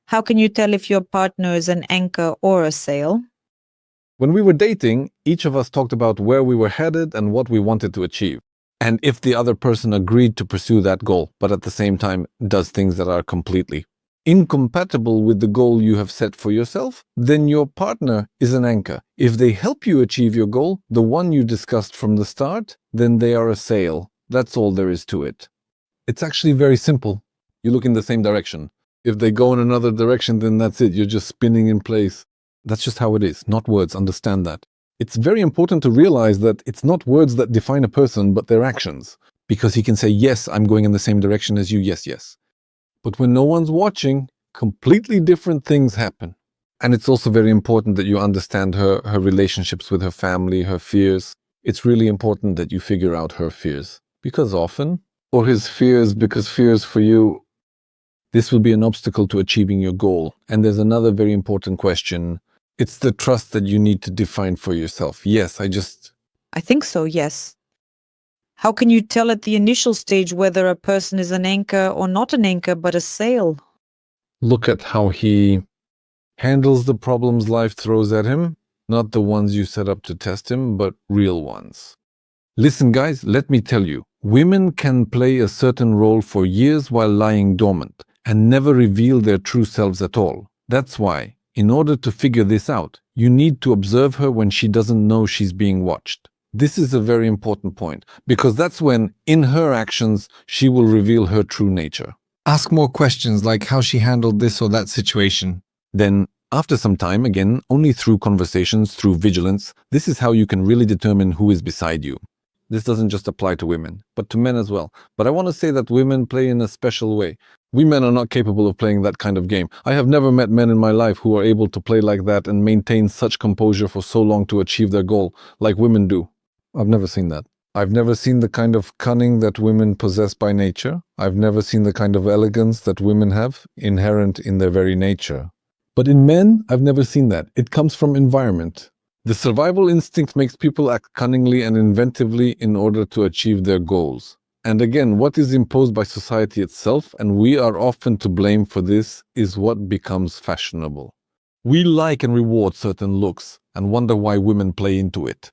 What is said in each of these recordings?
How can you tell if your partner is an anchor or a sail? When we were dating, each of us talked about where we were headed and what we wanted to achieve. And if the other person agreed to pursue that goal, but at the same time does things that are completely incompatible with the goal you have set for yourself, then your partner is an anchor. If they help you achieve your goal, the one you discussed from the start, then they are a sail. That's all there is to it. It's actually very simple. You look in the same direction. If they go in another direction, then that's it. You're just spinning in place. That's just how it is, not words. Understand that. It's very important to realize that it's not words that define a person, but their actions. Because he can say, yes, I'm going in the same direction as you, yes, yes. But when no one's watching, completely different things happen. And it's also very important that you understand her relationships with her family, her fears. It's really important that you figure out her fears. Because often, or his fears, because fears for you, this will be an obstacle to achieving your goal. And there's another very important question. It's the trust that you need to define for yourself. Yes, I think so, yes. How can you tell at the initial stage whether a person is an anchor or not an anchor, but a sail? Look at how he handles the problems life throws at him, not the ones you set up to test him, but real ones. Listen, guys, let me tell you, women can play a certain role for years while lying dormant and never reveal their true selves at all. That's why, in order to figure this out, you need to observe her when she doesn't know she's being watched. This is a very important point, because that's when, in her actions, she will reveal her true nature. Ask more questions like how she handled this or that situation. Then, after some time, again, only through conversations, through vigilance, this is how you can really determine who is beside you. This doesn't just apply to women, but to men as well. But I want to say that women play in a special way. We men are not capable of playing that kind of game. I have never met men in my life who are able to play like that and maintain such composure for so long to achieve their goal, like women do. I've never seen that. I've never seen the kind of cunning that women possess by nature. I've never seen the kind of elegance that women have, inherent in their very nature. But in men, I've never seen that. It comes from environment. The survival instinct makes people act cunningly and inventively in order to achieve their goals. And again, what is imposed by society itself, and we are often to blame for this, is what becomes fashionable. We like and reward certain looks and wonder why women play into it.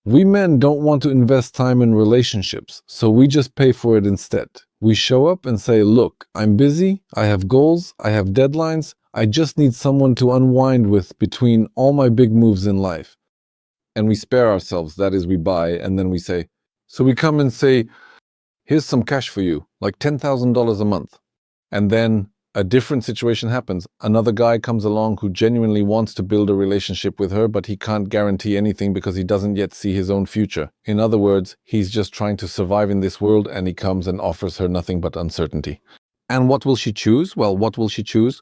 We men don't want to invest time in relationships, so we just pay for it instead. We show up and say, look, I'm busy, I have goals, I have deadlines, I just need someone to unwind with between all my big moves in life. And we spare ourselves, that is, we buy, and then we say, so we come and say, here's some cash for you, like $10,000 a month. And then a different situation happens. Another guy comes along who genuinely wants to build a relationship with her, but he can't guarantee anything because he doesn't yet see his own future. In other words, he's just trying to survive in this world, and he comes and offers her nothing but uncertainty. And what will she choose? Well, what will she choose?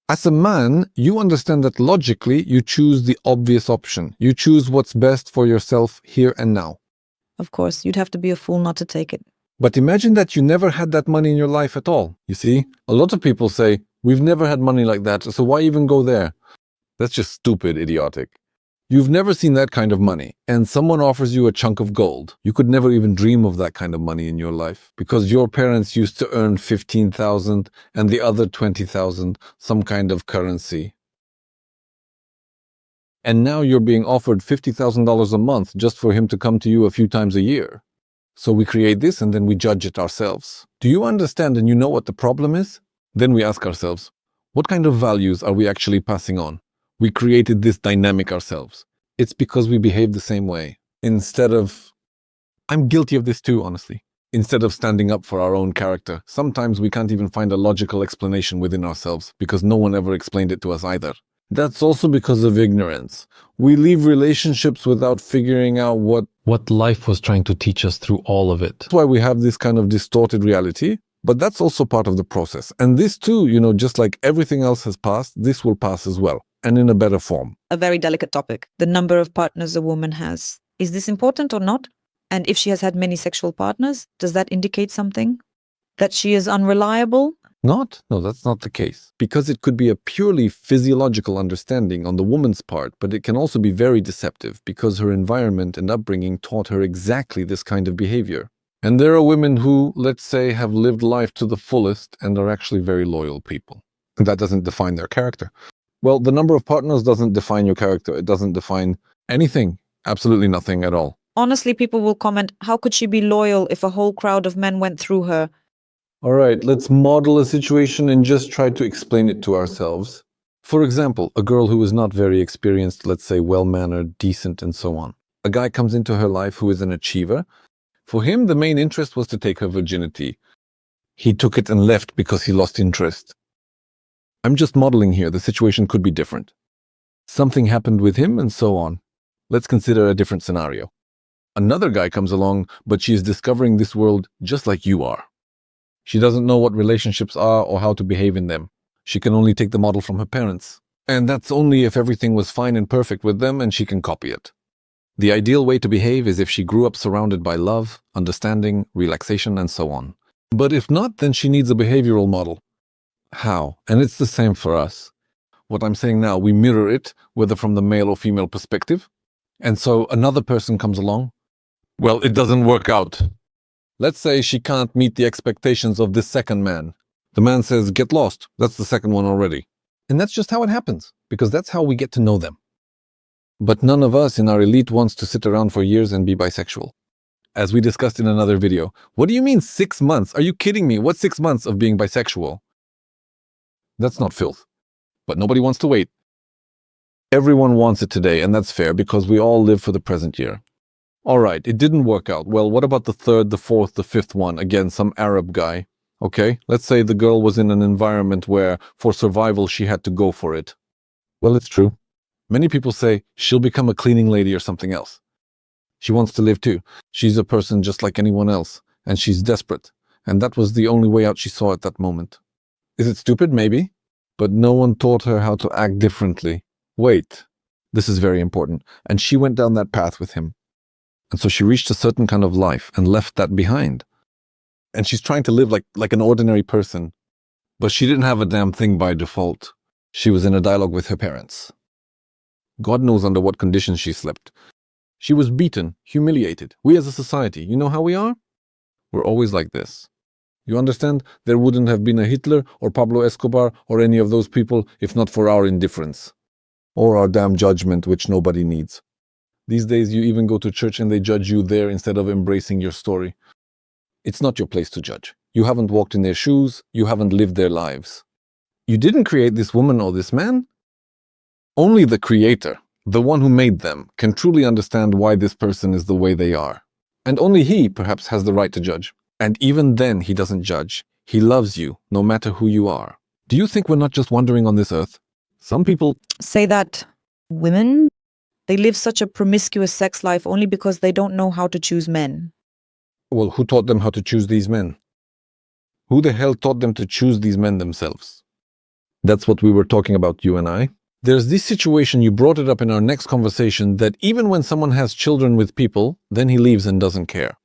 As a man, you understand that logically you choose the obvious option. You choose what's best for yourself here and now. Of course, you'd have to be a fool not to take it. But imagine that you never had that money in your life at all. You see, a lot of people say, we've never had money like that, so why even go there? That's just stupid, idiotic. You've never seen that kind of money, and someone offers you a chunk of gold. You could never even dream of that kind of money in your life, because your parents used to earn 15,000 and the other 20,000, some kind of currency. And now you're being offered $50,000 a month just for him to come to you a few times a year. So we create this and then we judge it ourselves. Do you understand and you know what the problem is? Then we ask ourselves, what kind of values are we actually passing on? We created this dynamic ourselves. It's because we behave the same way. Instead of, I'm guilty of this too, honestly. Instead of standing up for our own character, sometimes we can't even find a logical explanation within ourselves because no one ever explained it to us either. That's also because of ignorance. We leave relationships without figuring out what life was trying to teach us through all of it. That's why we have this kind of distorted reality, but that's also part of the process. And this too, just like everything else has passed, this will pass as well, and in a better form. A very delicate topic, the number of partners a woman has. Is this important or not? And if she has had many sexual partners, does that indicate something? That she is unreliable? No, that's not the case. Because it could be a purely physiological understanding on the woman's part, but it can also be very deceptive because her environment and upbringing taught her exactly this kind of behavior. And there are women who, let's say, have lived life to the fullest and are actually very loyal people. That doesn't define their character. Well, the number of partners doesn't define your character. It doesn't define anything. Absolutely nothing at all. Honestly, people will comment, how could she be loyal if a whole crowd of men went through her? All right, let's model a situation and just try to explain it to ourselves. For example, a girl who is not very experienced, let's say well-mannered, decent, and so on. A guy comes into her life who is an achiever. For him, the main interest was to take her virginity. He took it and left because he lost interest. I'm just modeling here. The situation could be different. Something happened with him and so on. Let's consider a different scenario. Another guy comes along, but she is discovering this world just like you are. She doesn't know what relationships are or how to behave in them. She can only take the model from her parents. And that's only if everything was fine and perfect with them and she can copy it. The ideal way to behave is if she grew up surrounded by love, understanding, relaxation, and so on. But if not, then she needs a behavioral model. How? And it's the same for us. What I'm saying now, we mirror it, whether from the male or female perspective. And so another person comes along. Well, it doesn't work out. Let's say she can't meet the expectations of this second man. The man says, get lost. That's the second one already. And that's just how it happens, because that's how we get to know them. But none of us in our elite wants to sit around for years and be bisexual. As we discussed in another video, what do you mean 6 months? Are you kidding me? What's 6 months of being bisexual? That's not filth. But nobody wants to wait. Everyone wants it today, and that's fair because we all live for the present year. All right, it didn't work out. Well, what about the third, the fourth, the fifth one? Again, some Arab guy. Okay, let's say the girl was in an environment where, for survival, she had to go for it. Well, it's true. Many people say she'll become a cleaning lady or something else. She wants to live too. She's a person just like anyone else, and she's desperate. And that was the only way out she saw at that moment. Is it stupid? Maybe. But no one taught her how to act differently. Wait, this is very important. And she went down that path with him. And so she reached a certain kind of life and left that behind. And she's trying to live like an ordinary person. But she didn't have a damn thing by default. She was in a dialogue with her parents. God knows under what conditions she slept. She was beaten, humiliated. We as a society, you know how we are? We're always like this. You understand? There wouldn't have been a Hitler or Pablo Escobar or any of those people if not for our indifference. Or our damn judgment, which nobody needs. These days you even go to church and they judge you there instead of embracing your story. It's not your place to judge. You haven't walked in their shoes. You haven't lived their lives. You didn't create this woman or this man. Only the creator, the one who made them, can truly understand why this person is the way they are. And only he, perhaps, has the right to judge. And even then, he doesn't judge. He loves you, no matter who you are. Do you think we're not just wandering on this earth? Some people say that women, they live such a promiscuous sex life only because they don't know how to choose men. Well, who taught them how to choose these men? Who the hell taught them to choose these men themselves? That's what we were talking about, you and I. There's this situation, you brought it up in our next conversation, that even when someone has children with people, then he leaves and doesn't care.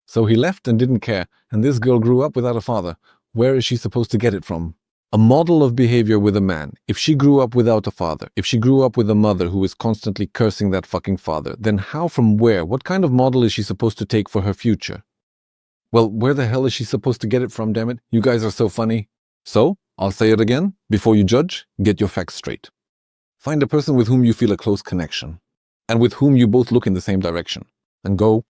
So he left and didn't care, and this girl grew up without a father. Where is she supposed to get it from? A model of behavior with a man. If she grew up without a father, if she grew up with a mother who is constantly cursing that fucking father, then how, from where? What kind of model is she supposed to take for her future? Well, where the hell is she supposed to get it from, damn it? You guys are so funny. So, I'll say it again. Before you judge, get your facts straight. Find a person with whom you feel a close connection, and with whom you both look in the same direction. And go.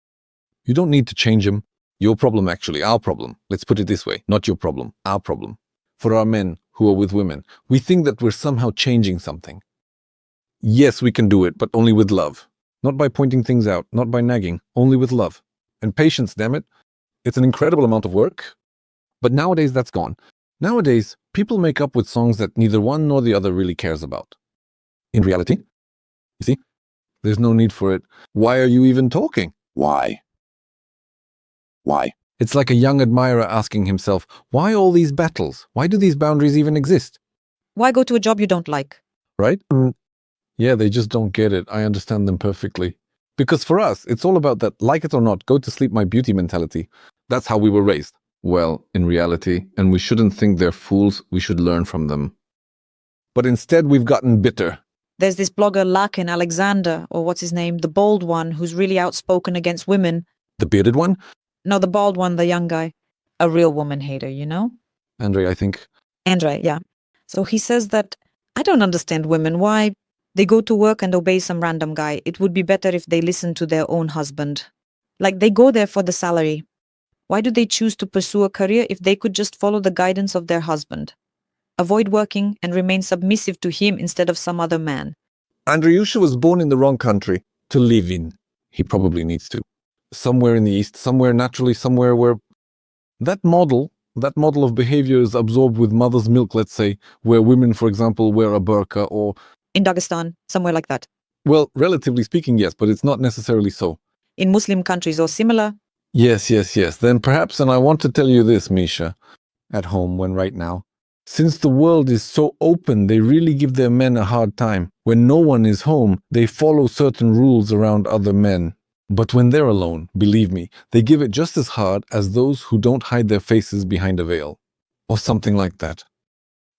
You don't need to change him. Your problem, actually, our problem. Let's put it this way. Not your problem, our problem. For our men who are with women, we think that we're somehow changing something. Yes, we can do it, but only with love. Not by pointing things out, not by nagging, only with love. And patience, damn it. It's an incredible amount of work. But nowadays, that's gone. Nowadays, people make up with songs that neither one nor the other really cares about. In reality, you see, there's no need for it. Why are you even talking? Why? Why? It's like a young admirer asking himself, why all these battles? Why do these boundaries even exist? Why go to a job you don't like? Right? Yeah, they just don't get it. I understand them perfectly. Because for us, it's all about that like it or not, go to sleep my beauty mentality. That's how we were raised. Well, in reality, and we shouldn't think they're fools, we should learn from them. But instead, we've gotten bitter. There's this blogger Lakin Alexander, or what's his name, the bald one, who's really outspoken against women. The bearded one? No, the bald one, the young guy. A real woman hater, you know? Andre, I think. Andre, yeah. So he says that I don't understand women. Why they go to work and obey some random guy? It would be better if they listen to their own husband. Like they go there for the salary. Why do they choose to pursue a career if they could just follow the guidance of their husband? Avoid working and remain submissive to him instead of some other man. Andreyusha was born in the wrong country to live in. He probably needs to. Somewhere in the East, somewhere naturally, somewhere where that model of behavior is absorbed with mother's milk, let's say, where women, for example, wear a burqa or, In Dagestan, somewhere like that. well, relatively speaking, yes, but it's not necessarily so. In Muslim countries or similar. Yes. Then perhaps, and I want to tell you this, Misha, at home, when right now, since the world is so open, they really give their men a hard time. When no one is home, they follow certain rules around other men. But when they're alone, believe me, they give it just as hard as those who don't hide their faces behind a veil. Or something like that.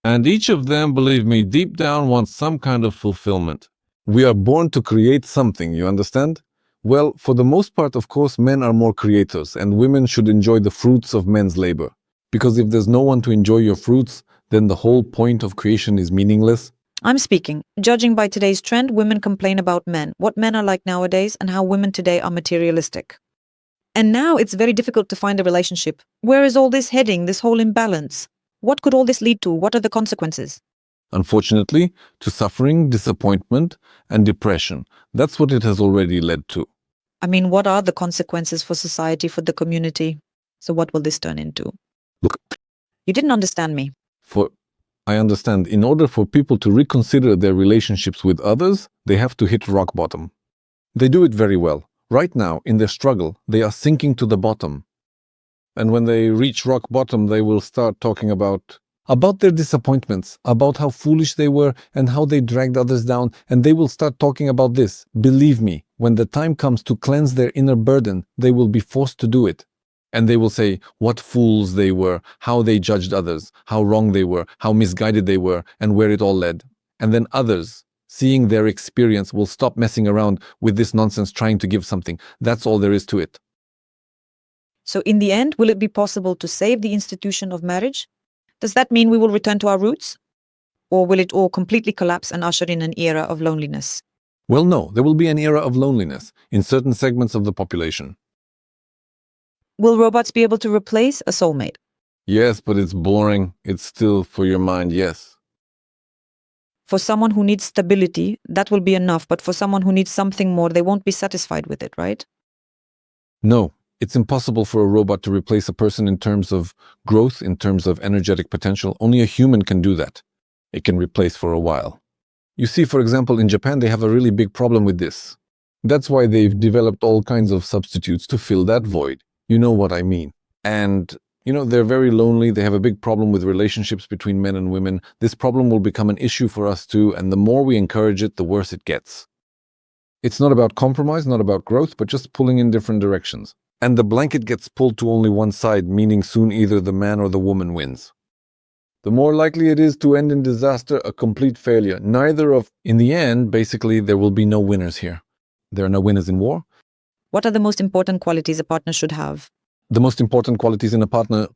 And each of them, believe me, deep down wants some kind of fulfillment. We are born to create something, you understand? Well, for the most part, of course, men are more creators, and women should enjoy the fruits of men's labor. Because if there's no one to enjoy your fruits, then the whole point of creation is meaningless. I'm speaking. Judging by today's trend, women complain about men, what men are like nowadays, and how women today are materialistic. And now it's very difficult to find a relationship. Where is all this heading, this whole imbalance? What could all this lead to? What are the consequences? Unfortunately, to suffering, disappointment, and depression. That's what it has already led to. I mean, what are the consequences for society, for the community? So what will this turn into? Look, You didn't understand me. I understand, in order for people to reconsider their relationships with others, they have to hit rock bottom. They do it very well. Right now, in their struggle, they are sinking to the bottom. And when they reach rock bottom, they will start talking about their disappointments, about how foolish they were and how they dragged others down, and they will start talking about this. Believe me, when the time comes to cleanse their inner burden, they will be forced to do it. And they will say what fools they were, how they judged others, how wrong they were, how misguided they were, and where it all led. And then others, seeing their experience, will stop messing around with this nonsense trying to give something. That's all there is to it. So in the end, will it be possible to save the institution of marriage? Does that mean we will return to our roots? Or will it all completely collapse and usher in an era of loneliness? Well, no, there will be an era of loneliness in certain segments of the population. Will robots be able to replace a soulmate? Yes, but it's boring. It's still for your mind, yes. For someone who needs stability, that will be enough. But for someone who needs something more, they won't be satisfied with it, right? No, it's impossible for a robot to replace a person in terms of growth, in terms of energetic potential. Only a human can do that. It can replace for a while. You see, for example, in Japan, they have a really big problem with this. That's why they've developed all kinds of substitutes to fill that void. You know what I mean. And, they're very lonely. They have a big problem with relationships between men and women. This problem will become an issue for us too, and the more we encourage it, the worse it gets. It's not about compromise, not about growth, but just pulling in different directions. And the blanket gets pulled to only one side, meaning soon either the man or the woman wins. The more likely it is to end in disaster, a complete failure. In the end, basically, there will be no winners here. There are no winners in war. What are the most important qualities a partner should have? The most important quality in a partner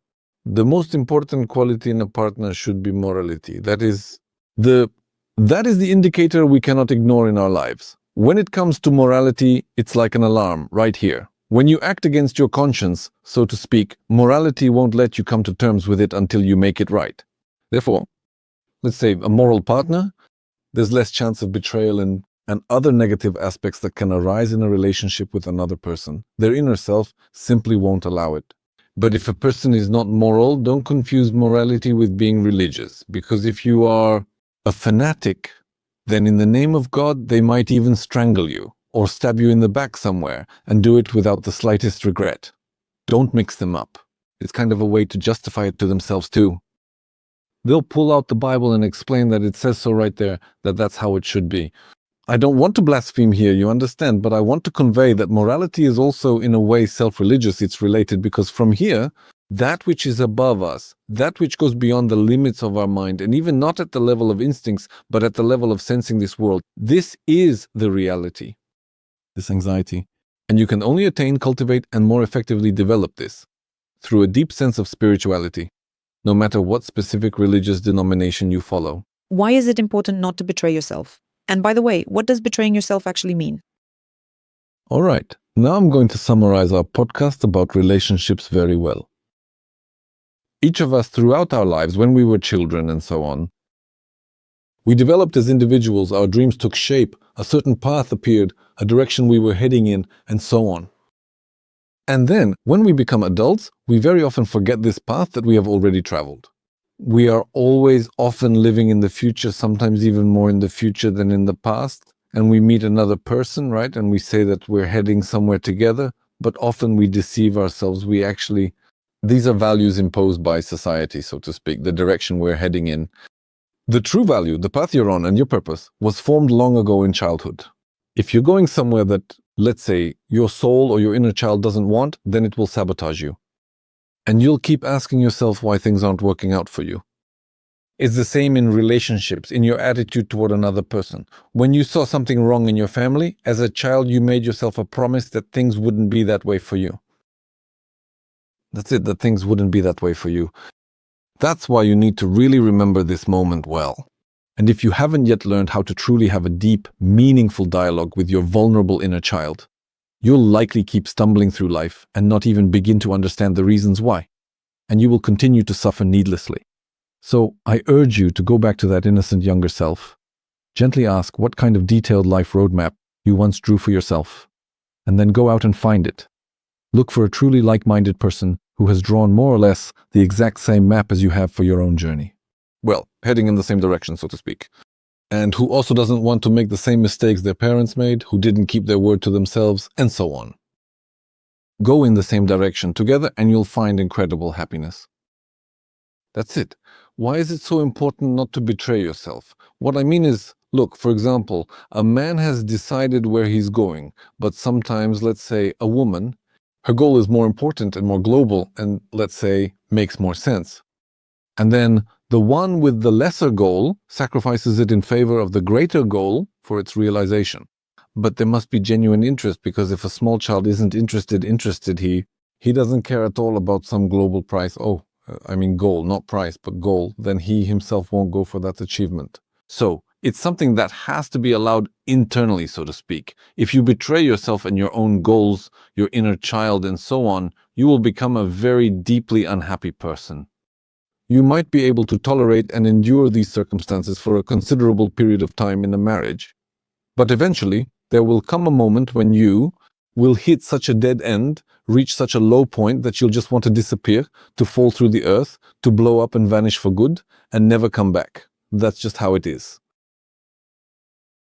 should be morality. That is the indicator we cannot ignore in our lives. When it comes to morality, it's like an alarm right here. When you act against your conscience, so to speak, morality won't let you come to terms with it until you make it right. Therefore, let's say a moral partner, there's less chance of betrayal and other negative aspects that can arise in a relationship with another person. Their inner self simply won't allow it. But if a person is not moral, don't confuse morality with being religious. Because if you are a fanatic, then in the name of God, they might even strangle you or stab you in the back somewhere and do it without the slightest regret. Don't mix them up. It's kind of a way to justify it to themselves too. They'll pull out the Bible and explain that it says so right there, that that's how it should be. I don't want to blaspheme here, you understand, but I want to convey that morality is also in a way self-religious. It's related because from here, that which is above us, that which goes beyond the limits of our mind, and even not at the level of instincts, but at the level of sensing this world, this is the reality, this anxiety. And you can only attain, cultivate, and more effectively develop this through a deep sense of spirituality. no matter what specific religious denomination you follow. Why is it important not to betray yourself? And by the way, what does betraying yourself actually mean? All right, now I'm going to summarize our podcast about relationships very well. Each of us throughout our lives, when we were children and so on, we developed as individuals, our dreams took shape, a certain path appeared, a direction we were heading in, and so on. And then, when we become adults, we very often forget this path that we have already traveled. We are always often living in the future, sometimes even more in the future than in the past. And we meet another person, right? And we say that we're heading somewhere together, but often we deceive ourselves. These are values imposed by society, so to speak, the direction we're heading in. The true value, the path you're on and your purpose, was formed long ago in childhood. If you're going somewhere that, let's say, your soul or your inner child doesn't want, then it will sabotage you. And you'll keep asking yourself why things aren't working out for you. It's the same in relationships, in your attitude toward another person. When you saw something wrong in your family, as a child, you made yourself a promise that things wouldn't be that way for you. That's it, that things wouldn't be that way for you. That's why you need to really remember this moment well. And if you haven't yet learned how to truly have a deep, meaningful dialogue with your vulnerable inner child, you'll likely keep stumbling through life and not even begin to understand the reasons why. And you will continue to suffer needlessly. So I urge you to go back to that innocent younger self. Gently ask what kind of detailed life roadmap you once drew for yourself. And then go out and find it. Look for a truly like-minded person who has drawn more or less the exact same map as you have for your own journey. Well, heading in the same direction, so to speak. And who also doesn't want to make the same mistakes their parents made, who didn't keep their word to themselves, and so on. Go in the same direction together and you'll find incredible happiness. That's it. Why is it so important not to betray yourself? What I mean is, look, for example, a man has decided where he's going, but sometimes, let's say, a woman, her goal is more important and more global and, let's say, makes more sense. And then the one with the lesser goal sacrifices it in favor of the greater goal for its realization. But there must be genuine interest, because if a small child isn't interested, he doesn't care at all about some global prize. Goal, not price, but goal, then he himself won't go for that achievement. So it's something that has to be allowed internally, so to speak. If you betray yourself and your own goals, your inner child, and so on, you will become a very deeply unhappy person. You might be able to tolerate and endure these circumstances for a considerable period of time in a marriage. But eventually, there will come a moment when you will hit such a dead end, reach such a low point that you'll just want to disappear, to fall through the earth, to blow up and vanish for good, and never come back. That's just how it is.